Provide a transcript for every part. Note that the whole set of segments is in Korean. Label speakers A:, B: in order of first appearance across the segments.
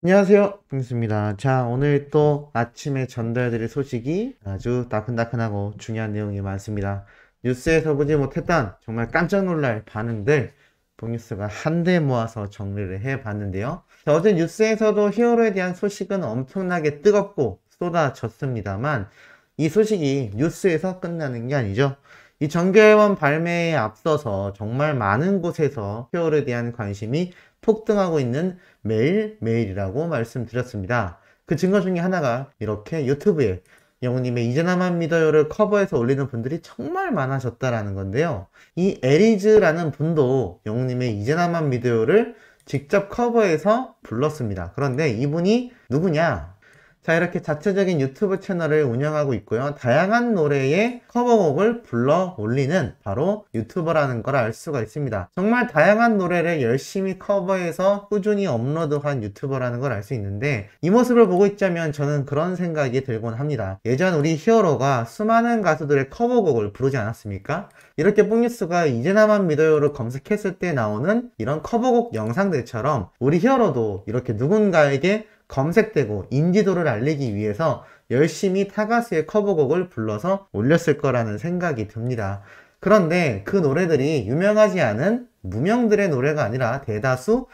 A: 안녕하세요, 빙수입니다. 자, 오늘 또 아침에 전달드릴 소식이 아주 따끈따끈하고 중요한 내용이 많습니다. 뉴스에서 보지 못했던 정말 깜짝 놀랄 반응들, 봉뉴스가 한데 모아서 정리를 해봤는데요. 자, 어제 뉴스에서도 히어로에 대한 소식은 엄청나게 뜨겁고 쏟아졌습니다만 이 소식이 뉴스에서 끝나는 게 아니죠. 이 정규앨범 발매에 앞서서 정말 많은 곳에서 히어로에 대한 관심이 폭등하고 있는 매일매일이라고 말씀드렸습니다. 그 증거 중에 하나가 이렇게 유튜브에 영웅님의 이제 나만 믿어요를 커버해서 올리는 분들이 정말 많아졌다라는 건데요. 이 에리즈라는 분도 영웅님의 이제 나만 믿어요를 직접 커버해서 불렀습니다. 그런데 이분이 누구냐? 자, 이렇게 자체적인 유튜브 채널을 운영하고 있고요. 다양한 노래의 커버곡을 불러 올리는 바로 유튜버라는 걸 알 수가 있습니다. 정말 다양한 노래를 열심히 커버해서 꾸준히 업로드한 유튜버라는 걸 알 수 있는데 이 모습을 보고 있자면 저는 그런 생각이 들곤 합니다. 예전 우리 히어로가 수많은 가수들의 커버곡을 부르지 않았습니까? 이렇게 뽕뉴스가 이제 나만 믿어요를 검색했을 때 나오는 이런 커버곡 영상들처럼 우리 히어로도 이렇게 누군가에게 검색되고 인지도를 알리기 위해서 열심히 타가수의 커버곡을 불러서 올렸을 거라는 생각이 듭니다. 그런데 그 노래들이 유명하지 않은 무명들의 노래가 아니라 대다수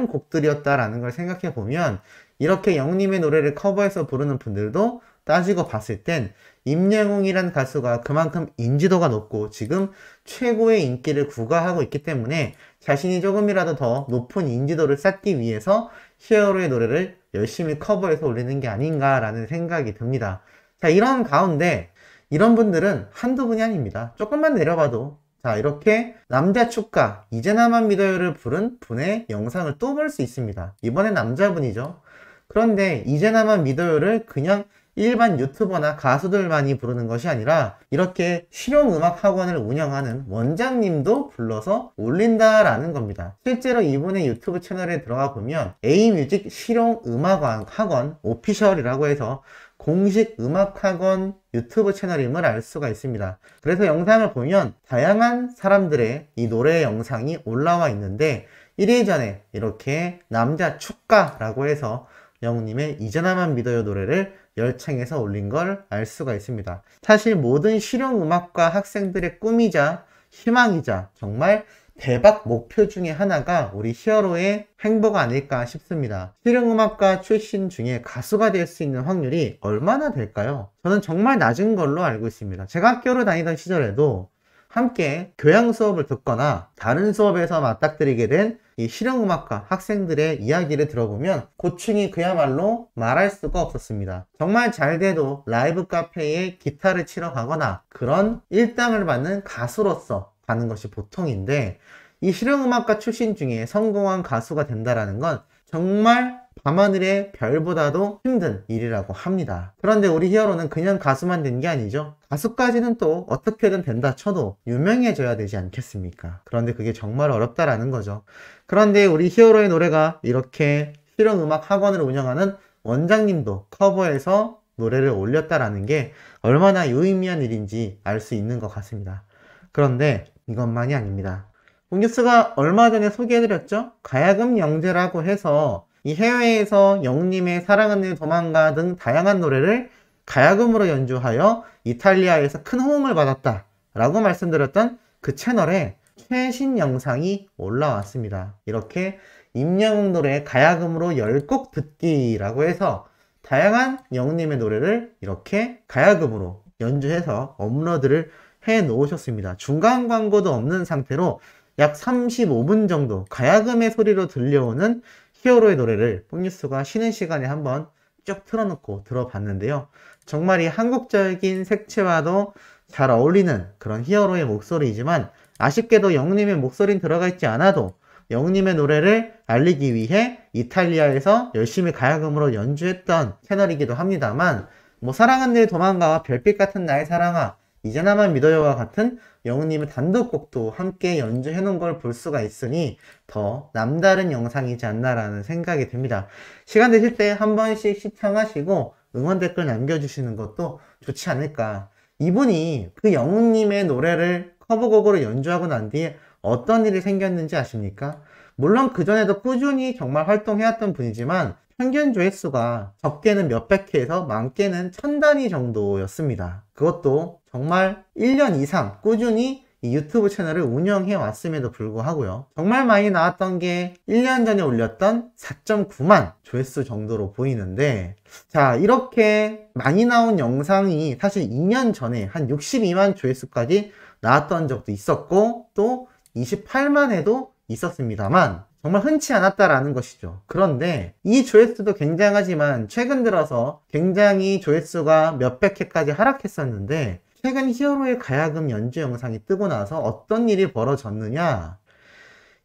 A: 유명곡들이었다라는 걸 생각해 보면 이렇게 영님의 노래를 커버해서 부르는 분들도 따지고 봤을 땐 임영웅이란 가수가 그만큼 인지도가 높고 지금 최고의 인기를 구가하고 있기 때문에 자신이 조금이라도 더 높은 인지도를 쌓기 위해서 히어로의 노래를 열심히 커버해서 올리는 게 아닌가라는 생각이 듭니다. 자, 이런 가운데 이런 분들은 한두 분이 아닙니다. 조금만 내려봐도 자, 이렇게 남자 축가 이제 나만 믿어요를 부른 분의 영상을 또 볼 수 있습니다. 이번엔 남자분이죠. 그런데 이제 나만 믿어요를 그냥 일반 유튜버나 가수들만이 부르는 것이 아니라 이렇게 실용음악 학원을 운영하는 원장님도 불러서 올린다라는 겁니다. 실제로 이분의 유튜브 채널에 들어가 보면 A뮤직 실용음악 학원 오피셜이라고 해서 공식 음악학원 유튜브 채널임을 알 수가 있습니다. 그래서 영상을 보면 다양한 사람들의 이 노래 영상이 올라와 있는데 1일 전에 이렇게 남자 축가라고 해서 영웅님의 이제 나만 믿어요 노래를 열창해서 올린 걸 알 수가 있습니다. 사실 모든 실용음악과 학생들의 꿈이자 희망이자 정말 대박 목표 중에 하나가 우리 히어로의 행보가 아닐까 싶습니다. 실용음악과 출신 중에 가수가 될 수 있는 확률이 얼마나 될까요? 저는 정말 낮은 걸로 알고 있습니다. 제가 학교를 다니던 시절에도 함께 교양 수업을 듣거나 다른 수업에서 맞닥뜨리게 된 이 실용음악과 학생들의 이야기를 들어보면 고충이 그야말로 말할 수가 없었습니다. 정말 잘 돼도 라이브 카페에 기타를 치러 가거나 그런 일당을 받는 가수로서 가는 것이 보통인데 이 실용음악과 출신 중에 성공한 가수가 된다는 건 정말 밤하늘의 별보다도 힘든 일이라고 합니다. 그런데 우리 히어로는 그냥 가수만 된 게 아니죠. 가수까지는 또 어떻게든 된다 쳐도 유명해져야 되지 않겠습니까? 그런데 그게 정말 어렵다라는 거죠. 그런데 우리 히어로의 노래가 이렇게 실용음악 학원을 운영하는 원장님도 커버해서 노래를 올렸다라는 게 얼마나 유의미한 일인지 알 수 있는 것 같습니다. 그런데 이것만이 아닙니다. 봉뉴스가 얼마 전에 소개해드렸죠? 가야금 영재라고 해서 이 해외에서 영님의 사랑은 늘 도망가 등 다양한 노래를 가야금으로 연주하여 이탈리아에서 큰 호응을 받았다 라고 말씀드렸던 그 채널에 최신 영상이 올라왔습니다. 이렇게 임영웅 노래 가야금으로 10곡 듣기라고 해서 다양한 영님의 노래를 이렇게 가야금으로 연주해서 업로드를 해 놓으셨습니다. 중간 광고도 없는 상태로 약 35분 정도 가야금의 소리로 들려오는 히어로의 노래를 뽕뉴스가 쉬는 시간에 한번 쭉 틀어놓고 들어봤는데요. 정말 이 한국적인 색채와도 잘 어울리는 그런 히어로의 목소리이지만 아쉽게도 영님의 목소리는 들어가 있지 않아도 영님의 노래를 알리기 위해 이탈리아에서 열심히 가야금으로 연주했던 채널이기도 합니다만 뭐 사랑은 늘 도망가와 별빛 같은 나의 사랑아 이제 나만 믿어요와 같은 영웅님의 단독곡도 함께 연주해 놓은 걸 볼 수가 있으니 더 남다른 영상이지 않나라는 생각이 듭니다. 시간 되실 때 한 번씩 시청하시고 응원 댓글 남겨주시는 것도 좋지 않을까. 이분이 그 영웅님의 노래를 커버곡으로 연주하고 난 뒤에 어떤 일이 생겼는지 아십니까? 물론 그전에도 꾸준히 정말 활동해왔던 분이지만 평균 조회수가 적게는 몇백 회에서 많게는 1000단위 정도였습니다. 그것도 정말 1년 이상 꾸준히 이 유튜브 채널을 운영해 왔음에도 불구하고요. 정말 많이 나왔던 게 1년 전에 올렸던 4.9만 조회수 정도로 보이는데, 자, 이렇게 많이 나온 영상이 사실 2년 전에 한 62만 조회수까지 나왔던 적도 있었고 또 28만 회도 있었습니다만 정말 흔치 않았다라는 것이죠. 그런데 이 조회수도 굉장하지만 최근 들어서 굉장히 조회수가 몇백 회까지 하락했었는데, 최근 히어로의 가야금 연주 영상이 뜨고 나서 어떤 일이 벌어졌느냐,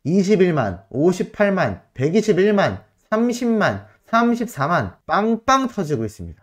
A: 21만, 58만, 121만, 30만, 34만 빵빵 터지고 있습니다.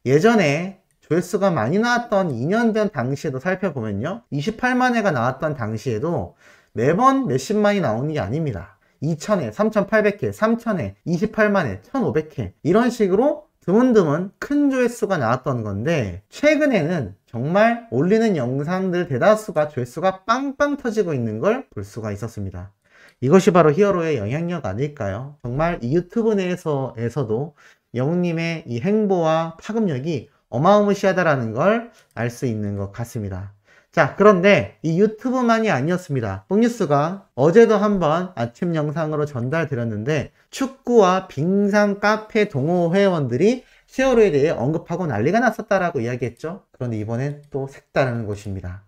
A: 예전에 조회수가 많이 나왔던 2년 전 당시에도 살펴보면요, 28만 회가 나왔던 당시에도 매번 몇십만이 나오는 게 아닙니다. 2000회, 3800회, 3000회, 28만회, 1500회 이런 식으로 드문드문 큰 조회수가 나왔던 건데, 최근에는 정말 올리는 영상들 대다수가 조회수가 빵빵 터지고 있는 걸 볼 수가 있었습니다. 이것이 바로 히어로의 영향력 아닐까요? 정말 이 유튜브 내에서도 영웅님의 이 행보와 파급력이 어마무시하다라는 걸 알 수 있는 것 같습니다. 자, 그런데 이 유튜브만이 아니었습니다. 뽕뉴스가 어제도 한번 아침 영상으로 전달드렸는데, 축구와 빙상 카페 동호 회원들이 히어로에 대해 언급하고 난리가 났었다라고 이야기했죠. 그런데 이번엔 또 색다른 곳입니다.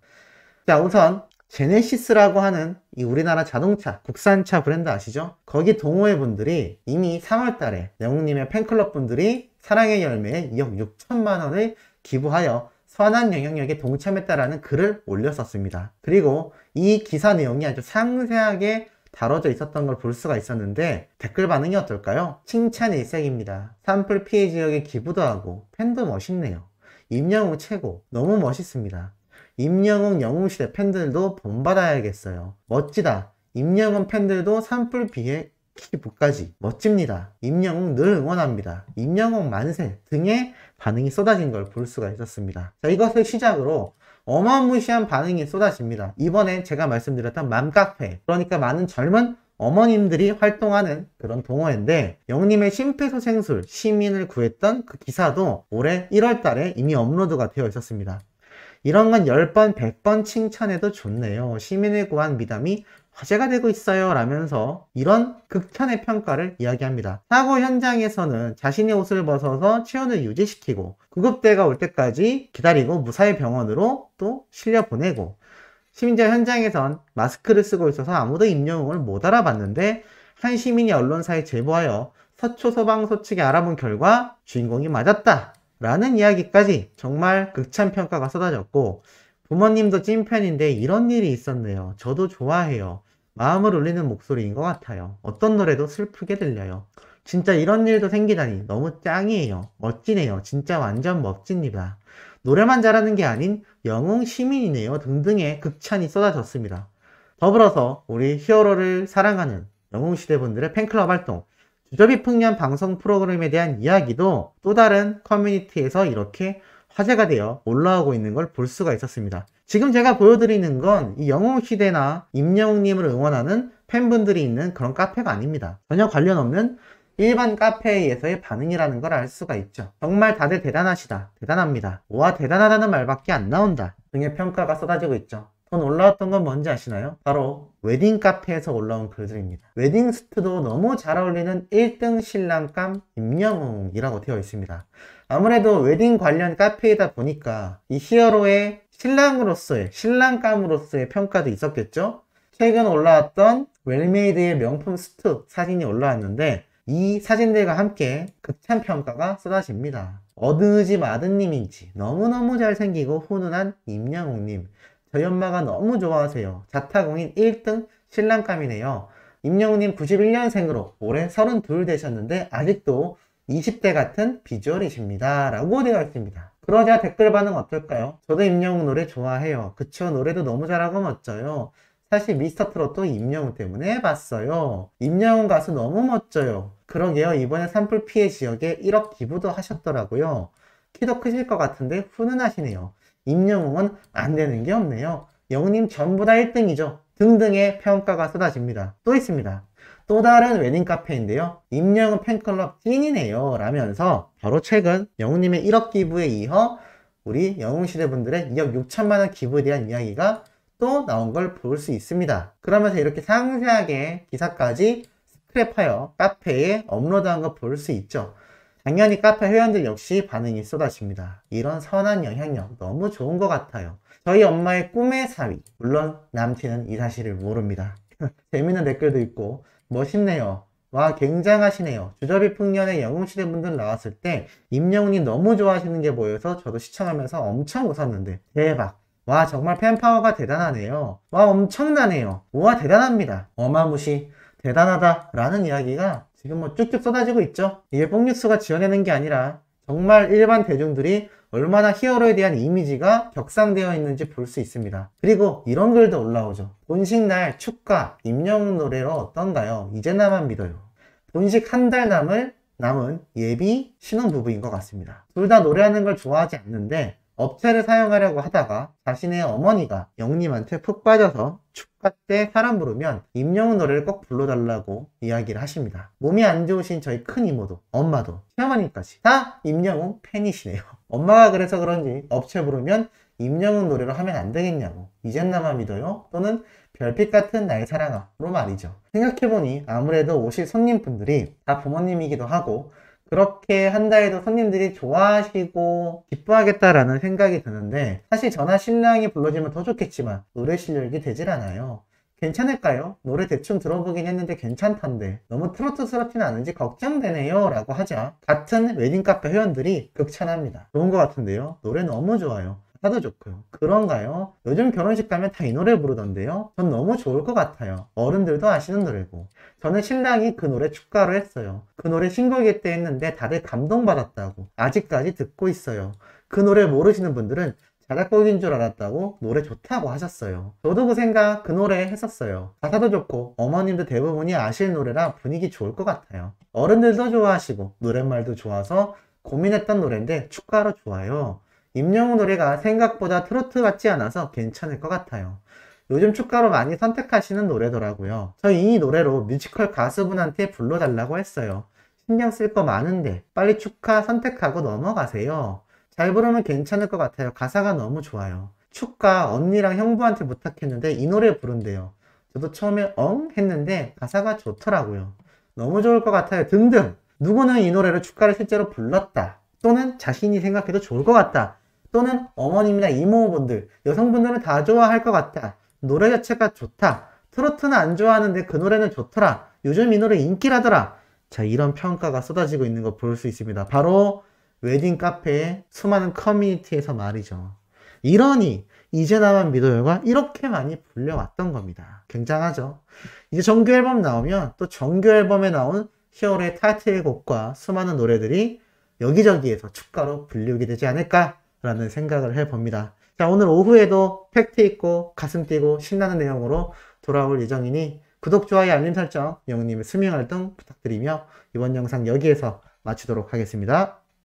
A: 자, 우선 제네시스라고 하는 이 우리나라 자동차 국산차 브랜드 아시죠? 거기 동호회 분들이 이미 3월달에 영웅님의 팬클럽 분들이 사랑의 열매에 2억 6천만 원을 기부하여 선한 영향력에 동참했다라는 글을 올렸었습니다. 그리고 이 기사 내용이 아주 상세하게 다뤄져 있었던 걸 볼 수가 있었는데, 댓글 반응이 어떨까요? 칭찬 일색입니다. 산불 피해 지역에 기부도 하고 팬도 멋있네요. 임영웅 최고, 너무 멋있습니다. 임영웅 영웅시대 팬들도 본받아야겠어요. 멋지다. 임영웅 팬들도 산불 피해 기부까지 멋집니다. 임영웅 늘 응원합니다. 임영웅 만세 등의 반응이 쏟아진 걸 볼 수가 있었습니다. 자, 이것을 시작으로 어마무시한 반응이 쏟아집니다. 이번엔 제가 말씀드렸던 맘카페, 그러니까 많은 젊은 어머님들이 활동하는 그런 동호회인데, 영웅님의 심폐소생술 시민을 구했던 그 기사도 올해 1월 달에 이미 업로드가 되어 있었습니다. 이런 건 10번, 100번 칭찬해도 좋네요. 시민을 구한 미담이 화제가 되고 있어요 라면서 이런 극찬의 평가를 이야기합니다. 사고 현장에서는 자신의 옷을 벗어서 체온을 유지시키고 구급대가 올 때까지 기다리고 무사히 병원으로 또 실려보내고, 심지어 현장에선 마스크를 쓰고 있어서 아무도 임영웅을 못 알아봤는데 한 시민이 언론사에 제보하여 서초소방서 측이 알아본 결과 주인공이 맞았다 라는 이야기까지 정말 극찬평가가 쏟아졌고, 부모님도 찐팬인데 이런 일이 있었네요. 저도 좋아해요. 마음을 울리는 목소리인 것 같아요. 어떤 노래도 슬프게 들려요. 진짜 이런 일도 생기다니 너무 짱이에요. 멋지네요. 진짜 완전 멋집니다. 노래만 잘하는 게 아닌 영웅 시민이네요. 등등의 극찬이 쏟아졌습니다. 더불어서 우리 히어로를 사랑하는 영웅시대분들의 팬클럽 활동, 주저비 풍년 방송 프로그램에 대한 이야기도 또 다른 커뮤니티에서 이렇게 화제가 되어 올라오고 있는 걸 볼 수가 있었습니다. 지금 제가 보여드리는 건 이 영웅시대나 임영웅님을 응원하는 팬분들이 있는 그런 카페가 아닙니다. 전혀 관련 없는 일반 카페에서의 반응이라는 걸 알 수가 있죠. 정말 다들 대단하시다, 대단합니다, 와 대단하다는 말밖에 안 나온다 등의 평가가 쏟아지고 있죠. 돈 올라왔던 건 뭔지 아시나요? 바로 웨딩 카페에서 올라온 글들입니다. 웨딩스트도 너무 잘 어울리는 1등 신랑감 임영웅이라고 되어 있습니다. 아무래도 웨딩 관련 카페이다 보니까 이 히어로의 신랑으로서의, 신랑감으로서의 평가도 있었겠죠? 최근 올라왔던 웰메이드의 명품 수트 사진이 올라왔는데, 이 사진들과 함께 극찬 평가가 쏟아집니다. 어느지 마드님인지 너무너무 잘생기고 훈훈한 임영웅님, 저희 엄마가 너무 좋아하세요. 자타공인 1등 신랑감이네요. 임영웅님 91년생으로 올해 32 되셨는데 아직도 20대 같은 비주얼이십니다 라고 되어 있습니다. 그러자 댓글 반응 어떨까요? 저도 임영웅 노래 좋아해요. 그쵸, 노래도 너무 잘하고 멋져요. 사실 미스터트롯도 임영웅 때문에 봤어요. 임영웅 가수 너무 멋져요. 그러게요, 이번에 산불 피해 지역에 1억 기부도 하셨더라고요. 키도 크실 것 같은데 훈훈하시네요. 임영웅은 안 되는 게 없네요. 영웅님 전부 다 1등이죠. 등등의 평가가 쏟아집니다. 또 있습니다. 또 다른 웨딩 카페인데요. 임영웅 팬클럽 찐이네요 라면서 바로 최근 영웅님의 1억 기부에 이어 우리 영웅시대 분들의 2억 6천만원 기부에 대한 이야기가 또 나온 걸 볼 수 있습니다. 그러면서 이렇게 상세하게 기사까지 스크랩하여 카페에 업로드한 거 볼 수 있죠. 당연히 카페 회원들 역시 반응이 쏟아집니다. 이런 선한 영향력 너무 좋은 것 같아요. 저희 엄마의 꿈의 사위, 물론 남친은 이 사실을 모릅니다. 재밌는 댓글도 있고 멋있네요. 와 굉장하시네요. 주저비 풍년의 영웅시대 분들 나왔을 때 임영웅이 너무 좋아하시는 게 보여서 저도 시청하면서 엄청 웃었는데 대박. 와 정말 팬파워가 대단하네요. 와 엄청나네요. 우와 대단합니다. 어마무시 대단하다 라는 이야기가 지금 뭐 쭉쭉 쏟아지고 있죠. 이게 뽕뉴스가 지어내는 게 아니라 정말 일반 대중들이 얼마나 히어로에 대한 이미지가 격상되어 있는지 볼 수 있습니다. 그리고 이런 글도 올라오죠. 본식날 축가 임영웅 노래로 어떤가요? 이제 나만 믿어요. 본식 한 달 남은 예비 신혼부부인 것 같습니다. 둘 다 노래하는 걸 좋아하지 않는데 업체를 사용하려고 하다가 자신의 어머니가 영님한테 푹 빠져서 축가 때 사람 부르면 임영웅 노래를 꼭 불러달라고 이야기를 하십니다. 몸이 안 좋으신 저희 큰 이모도 엄마도 시어머니까지 다 임영웅 팬이시네요. 엄마가 그래서 그런지 업체 부르면 임영웅 노래로 하면 안 되겠냐고 이젠 나만 믿어요 또는 별빛 같은 나의 사랑아로 말이죠. 생각해보니 아무래도 오실 손님분들이 다 부모님이기도 하고 그렇게 한다 해도 손님들이 좋아하시고 기뻐하겠다라는 생각이 드는데 사실 저나 신랑이 불러주면 더 좋겠지만 노래 실력이 되질 않아요. 괜찮을까요? 노래 대충 들어보긴 했는데 괜찮던데 너무 트로트스럽진 않은지 걱정되네요 라고 하자 같은 웨딩카페 회원들이 극찬합니다. 좋은 것 같은데요. 노래 너무 좋아요. 가사도 좋고요. 그런가요? 요즘 결혼식 가면 다 이 노래 부르던데요. 전 너무 좋을 것 같아요. 어른들도 아시는 노래고 저는 신랑이 그 노래 축가로 했어요. 그 노래 신곡일 때 했는데 다들 감동받았다고 아직까지 듣고 있어요. 그 노래 모르시는 분들은 자작곡인 줄 알았다고 노래 좋다고 하셨어요. 저도 그 생각 그 노래 했었어요. 가사도 좋고 어머님도 대부분이 아실 노래라 분위기 좋을 것 같아요. 어른들도 좋아하시고 노랫말도 좋아서 고민했던 노래인데 축가로 좋아요. 임영웅 노래가 생각보다 트로트 같지 않아서 괜찮을 것 같아요. 요즘 축가로 많이 선택하시는 노래더라고요. 저 이 노래로 뮤지컬 가수분한테 불러달라고 했어요. 신경 쓸 거 많은데 빨리 축가 선택하고 넘어가세요. 잘 부르면 괜찮을 것 같아요. 가사가 너무 좋아요. 축가 언니랑 형부한테 부탁했는데 이 노래 부른대요. 저도 처음에 엉? 했는데 가사가 좋더라고요. 너무 좋을 것 같아요. 등등. 누구는 이 노래로 축가를 실제로 불렀다. 또는 자신이 생각해도 좋을 것 같다. 또는 어머님이나 이모분들, 여성분들은 다 좋아할 것 같다. 노래 자체가 좋다. 트로트는 안 좋아하는데 그 노래는 좋더라. 요즘 이 노래 인기라더라. 자, 이런 평가가 쏟아지고 있는 거 볼 수 있습니다. 바로 웨딩 카페의 수많은 커뮤니티에서 말이죠. 이러니 이제 나만 믿어요가 이렇게 많이 불려왔던 겁니다. 굉장하죠. 이제 정규 앨범 나오면 또 정규 앨범에 나온 히어로의 타이틀곡과 수많은 노래들이 여기저기에서 축가로 불리우게 되지 않을까라는 생각을 해봅니다. 자, 오늘 오후에도 팩트 있고 가슴 뛰고 신나는 내용으로 돌아올 예정이니 구독, 좋아요, 알림 설정, 영웅님의 스밍 활동 부탁드리며 이번 영상 여기에서 마치도록 하겠습니다.